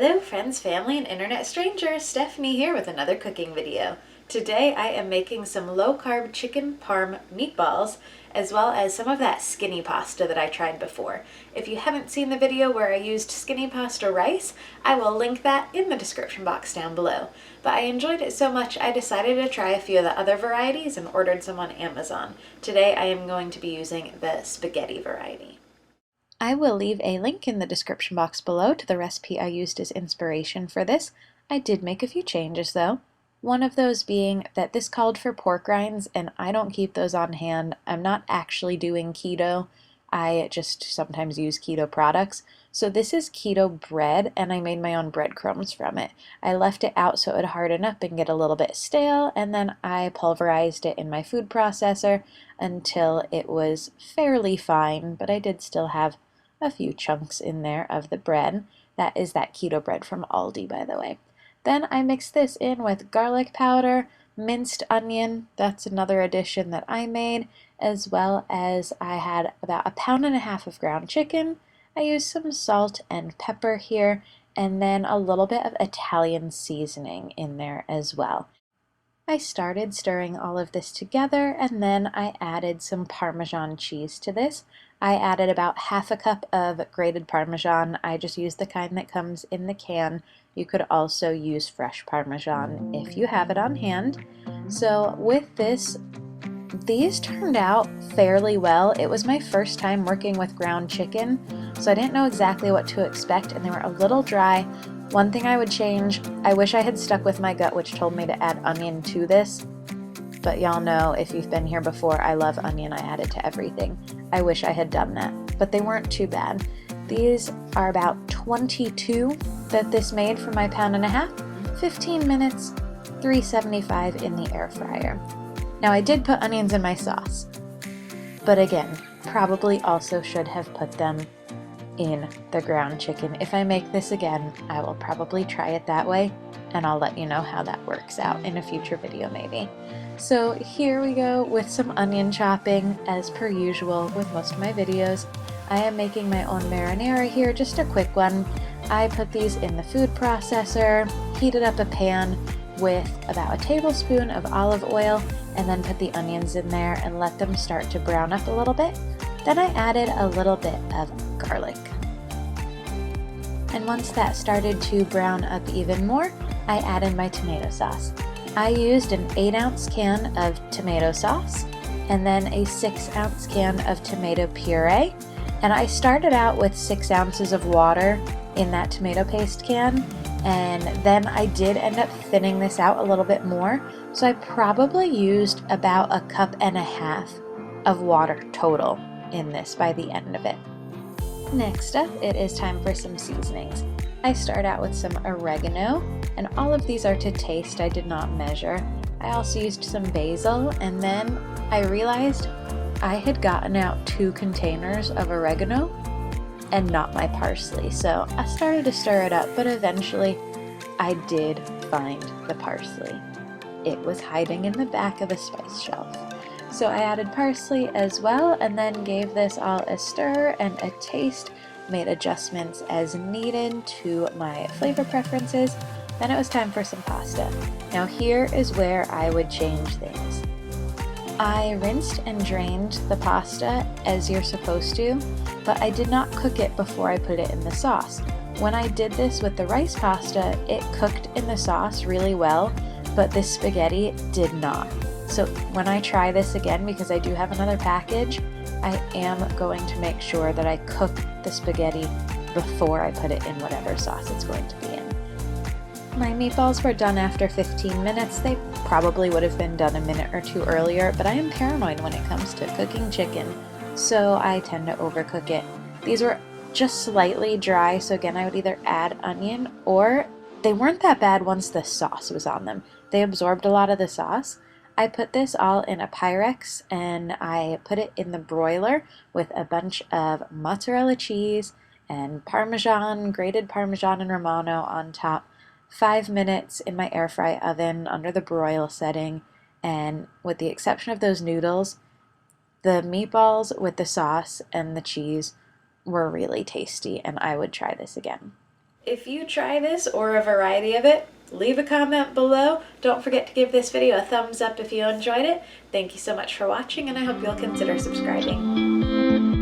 Hello friends, family, and internet strangers, Stephanie here with another cooking video. Today I am making some low-carb chicken parm meatballs, as well as some of that skinny pasta that I tried before. If you haven't seen the video where I used skinny pasta rice, I will link that in the description box down below. But I enjoyed it so much I decided to try a few of the other varieties and ordered some on Amazon. Today I am going to be using the spaghetti variety. I will leave a link in the description box below to the recipe I used as inspiration for this. I did make a few changes though. One of those being that this called for pork rinds and I don't keep those on hand. I'm not actually doing keto. I just sometimes use keto products. So this is keto bread and I made my own breadcrumbs from it. I left it out so it would harden up and get a little bit stale, and then I pulverized it in my food processor until it was fairly fine, but I did still have a few chunks in there of the bread. That is that keto bread from Aldi, by the way. Then I mixed this in with garlic powder, minced onion, that's another addition that I made, as well as I had about 1.5 pounds of ground chicken. I used some salt and pepper here, and then a little bit of Italian seasoning in there as well. I started stirring all of this together, and then I added some Parmesan cheese to this. I added about 1/2 cup of grated Parmesan. I just used the kind that comes in the can. You could also use fresh Parmesan if you have it on hand. So with this, these turned out fairly well. It was my first time working with ground chicken, so I didn't know exactly what to expect, and they were a little dry. One thing I would change, I wish I had stuck with my gut, which told me to add onion to this. But y'all know, if you've been here before, I love onion. I add it to everything. I wish I had done that, but they weren't too bad. These are about 22 that this made for my 1.5 pounds, 15 minutes, 375 in the air fryer. Now I did put onions in my sauce, but again, probably also should have put them in the ground chicken. If I make this again, I will probably try it that way, and I'll let you know how that works out in a future video maybe. So here we go with some onion chopping, as per usual with most of my videos. I am making my own marinara here, just a quick one. I put these in the food processor, heated up a pan with about 1 tablespoon of olive oil, and then put the onions in there and let them start to brown up a little bit. Then I added a little bit of garlic. And once that started to brown up even more, I added my tomato sauce. I used an 8-ounce can of tomato sauce and then a 6-ounce can of tomato puree. And I started out with 6 ounces of water in that tomato paste can, and then I did end up thinning this out a little bit more. So I probably used about 1.5 cups of water total in this by the end of it. Next up, it is time for some seasonings. I start out with some oregano, and all of these are to taste. I did not measure. I also used some basil, and then I realized I had gotten out 2 containers of oregano and not my parsley. So I started to stir it up, but eventually I did find the parsley. It was hiding in the back of the spice shelf. So I added parsley as well, and then gave this all a stir and a taste, made adjustments as needed to my flavor preferences. Then it was time for some pasta. Now here is where I would change things. I rinsed and drained the pasta as you're supposed to, but I did not cook it before I put it in the sauce. When I did this with the rice pasta, it cooked in the sauce really well, but this spaghetti did not. So when I try this again, because I do have another package, I am going to make sure that I cook the spaghetti before I put it in whatever sauce it's going to be in. My meatballs were done after 15 minutes. They probably would have been done a minute or 2 earlier, but I am paranoid when it comes to cooking chicken, so I tend to overcook it. These were just slightly dry, so again, I would either add onion, or they weren't that bad once the sauce was on them. They absorbed a lot of the sauce. I put this all in a Pyrex, and I put it in the broiler with a bunch of mozzarella cheese and Parmesan, grated Parmesan and Romano on top. 5 minutes in my air fry oven under the broil setting, and with the exception of those noodles, the meatballs with the sauce and the cheese were really tasty, and I would try this again. If you try this or a variety of it, leave a comment below. Don't forget to give this video a thumbs up if you enjoyed it. Thank you so much for watching, and I hope you'll consider subscribing.